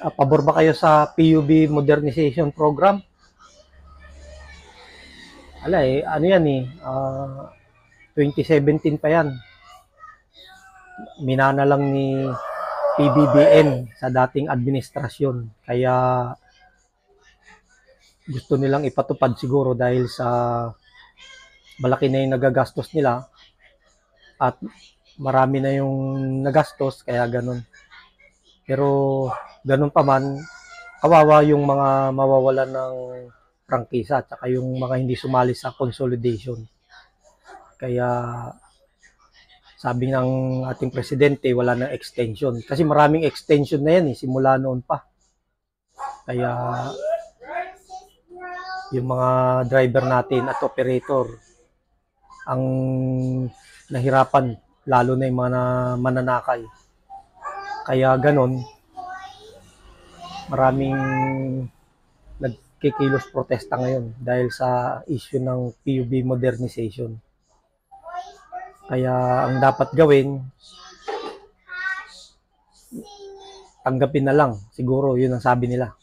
Pabor ba kayo sa PUB modernization program? Ano yan eh, 2017 pa yan. Minana lang ni PBBM sa dating administrasyon. Kaya gusto nilang ipatupad siguro dahil sa malaki na yung nagagastos nila at marami na yung nagastos, kaya ganun. Pero ganun pa man, kawawa yung mga mawawalan ng prangkisa at saka yung mga hindi sumali sa consolidation. Kaya sabi ng ating presidente, wala nang extension. Kasi maraming extension na yan simula noon pa. Kaya yung mga driver natin at operator ang nahirapan, lalo na yung mga mananakay. Kaya ganon, maraming nagkikilos protesta ngayon dahil sa issue ng PUB modernization. Kaya ang dapat gawin, tanggapin na lang. Siguro yun ang sabi nila.